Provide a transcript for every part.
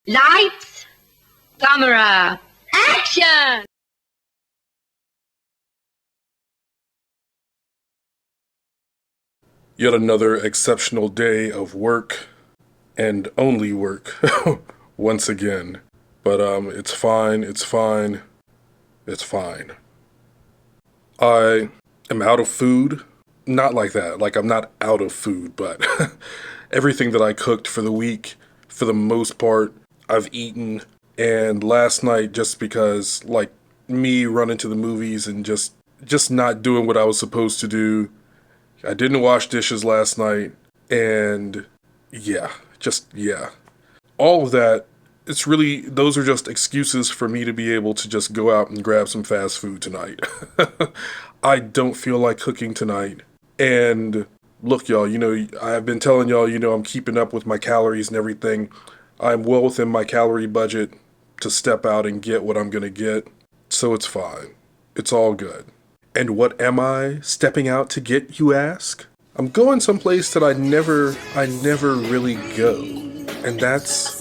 Lights, camera, action! Yet another exceptional day of work and only work once again. But it's fine, it's fine, it's fine. I am out of food. Not like that, like I'm not out of food, but everything that I cooked for the week, for the most part, I've eaten. And last night, just because, like, me running to the movies and just not doing what I was supposed to do, I didn't wash dishes last night, and yeah. All of that, it's really, those are just excuses for me to be able to just go out and grab some fast food tonight. I don't feel like cooking tonight. And look, y'all, I've been telling y'all, I'm keeping up with my calories and everything. I'm well within my calorie budget to step out and get what I'm gonna get. So it's fine. It's all good. And what am I stepping out to get, you ask? I'm going someplace that I never really go. And that's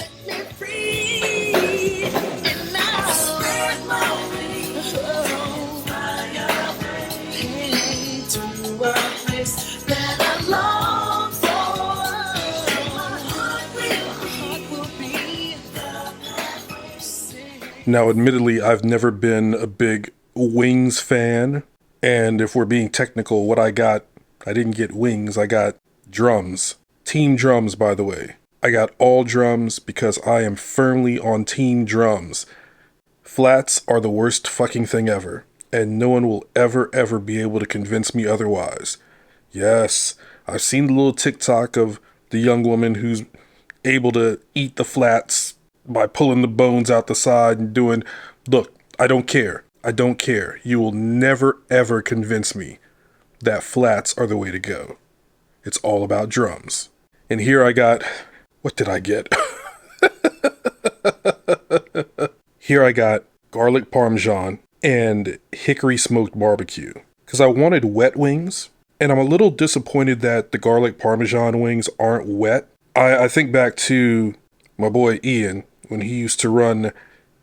now, admittedly, I've never been a big wings fan. And if we're being technical, what I didn't get wings, I got drums. Team drums, by the way. I got all drums because I am firmly on team drums. Flats are the worst fucking thing ever. And no one will ever be able to convince me otherwise. Yes, I've seen the little TikTok of the young woman who's able to eat the flats by pulling the bones out the side and doing, look, I don't care. You will never ever convince me that flats are the way to go. It's all about drums. And here I got, what did I get? Here I got garlic parmesan and hickory smoked barbecue. Because I wanted wet wings, and I'm a little disappointed that the garlic parmesan wings aren't wet. I think back to my boy Ian, when he used to run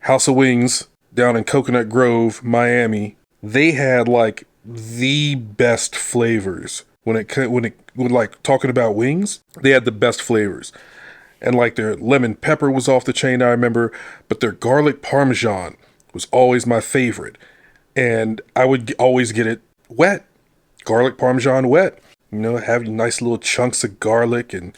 House of Wings down in Coconut Grove, Miami. They had like the best flavors when like talking about wings. They had the best flavors, and like their lemon pepper was off the chain, I remember, but their garlic parmesan was always my favorite, and I would always get it wet, garlic parmesan wet. Have nice little chunks of garlic and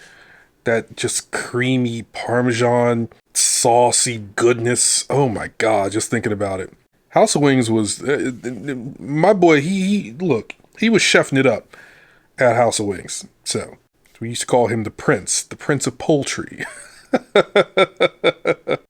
that just creamy parmesan saucy goodness. Oh my God, just thinking about it. House of Wings was my boy. He was chefing it up at House of Wings. So we used to call him the Prince of Poultry.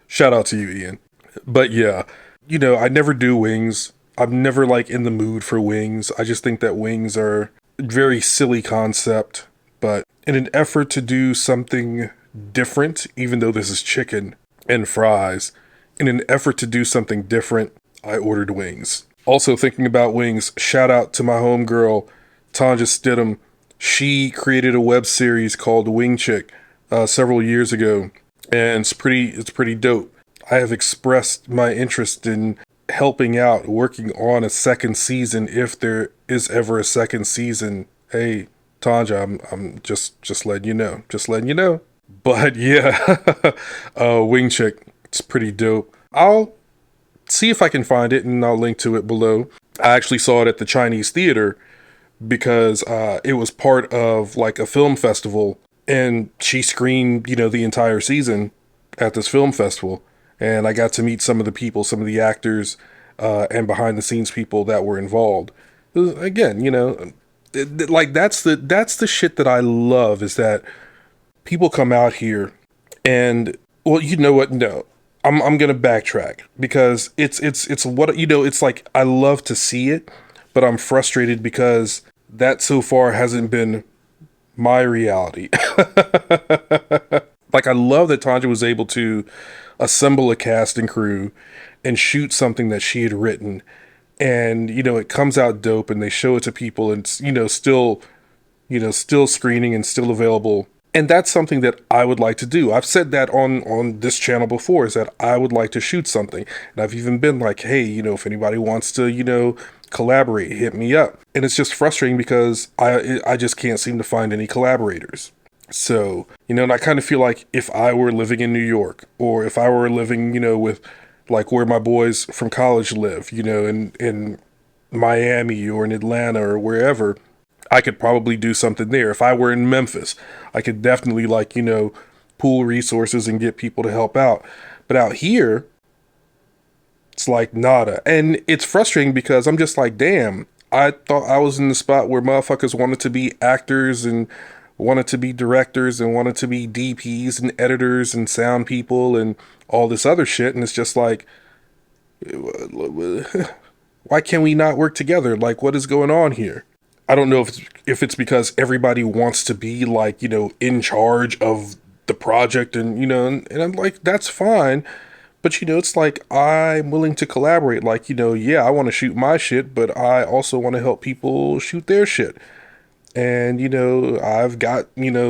Shout out to you, Ian. But yeah, I never do wings. I'm never like in the mood for wings. I just think that wings are a very silly concept. But in an effort to do something different, even though this is chicken and fries, in an effort to do something different, I ordered wings. Also thinking about wings, shout out to my homegirl, Tonja Stidum. She created a web series called Wing Chick several years ago, and it's pretty dope. I have expressed my interest in helping out, working on a second season if there is ever a second season. Hey, Tonja, I'm just letting you know. But yeah, Wing Chick, it's pretty dope. I'll see if I can find it and I'll link to it below. I actually saw it at the Chinese theater because it was part of like a film festival, and she screened, the entire season at this film festival. And I got to meet some of the people, some of the actors, and behind the scenes people that were involved. Again, like that's the shit that I love, is that people come out here and, well, you know what? No, I'm gonna backtrack because it's what, it's like I love to see it, but I'm frustrated because that so far hasn't been my reality. Like, I love that Tonja was able to assemble a cast and crew and shoot something that she had written, and it comes out dope, and they show it to people, and it's still screening and still available And that's something that I would like to do. I've said that on this channel before, is that I would like to shoot something. And I've even been like, hey, if anybody wants to, collaborate, hit me up. And it's just frustrating because I just can't seem to find any collaborators. So, and I kind of feel like if I were living in New York, or if I were living, with like where my boys from college live, in Miami or in Atlanta or wherever, I could probably do something there. If I were in Memphis, I could definitely pool resources and get people to help out. But out here, it's like nada. And it's frustrating because I'm just like, damn, I thought I was in the spot where motherfuckers wanted to be actors and wanted to be directors and wanted to be DPs and editors and sound people and all this other shit. And it's just like, why can we not work together? Like, what is going on here? I don't know if it's because everybody wants to be in charge of the project and I'm like, that's fine. But it's like, I'm willing to collaborate. Like, yeah, I want to shoot my shit, but I also want to help people shoot their shit. And, I've got,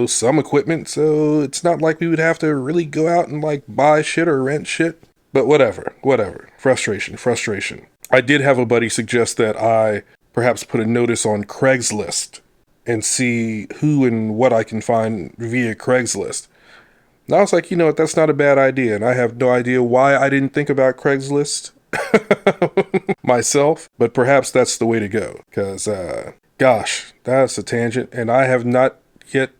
some equipment, so it's not like we would have to really go out and buy shit or rent shit. But whatever. Frustration. I did have a buddy suggest that I perhaps put a notice on Craigslist and see who and what I can find via Craigslist. And I was like, what, that's not a bad idea. And I have no idea why I didn't think about Craigslist myself, but perhaps that's the way to go. Because, gosh, that's a tangent. And I have not yet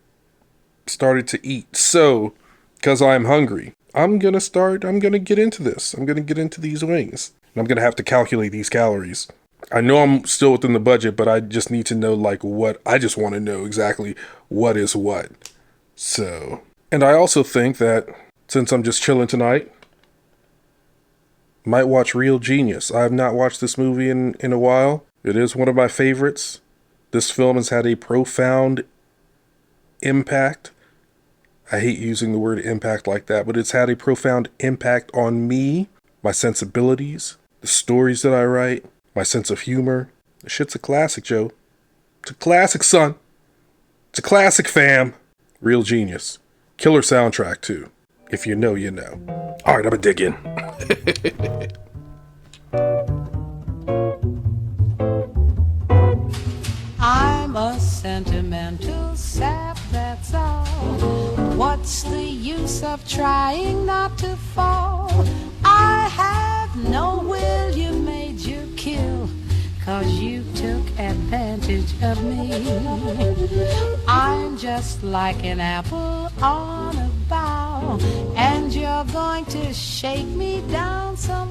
started to eat. So, because I'm hungry, I'm going to get into this. I'm going to get into these wings. And I'm going to have to calculate these calories. I know I'm still within the budget, but I just need to know I just want to know exactly what is what. So, and I also think that since I'm just chilling tonight, might watch Real Genius. I have not watched this movie in a while. It is one of my favorites. This film has had a profound impact. I hate using the word impact like that, but it's had a profound impact on me, my sensibilities, the stories that I write, my sense of humor. This shit's a classic, Joe. It's a classic, son. It's a classic, fam. Real Genius. Killer soundtrack, too. If you know, you know. All right, I'm gonna dig in. I'm a sentimental sap, that's all. What's the use of trying not to fall? I have no will, you made your kill, 'cause you took advantage of me. I'm just like an apple on a bough, and you're going to shake me down so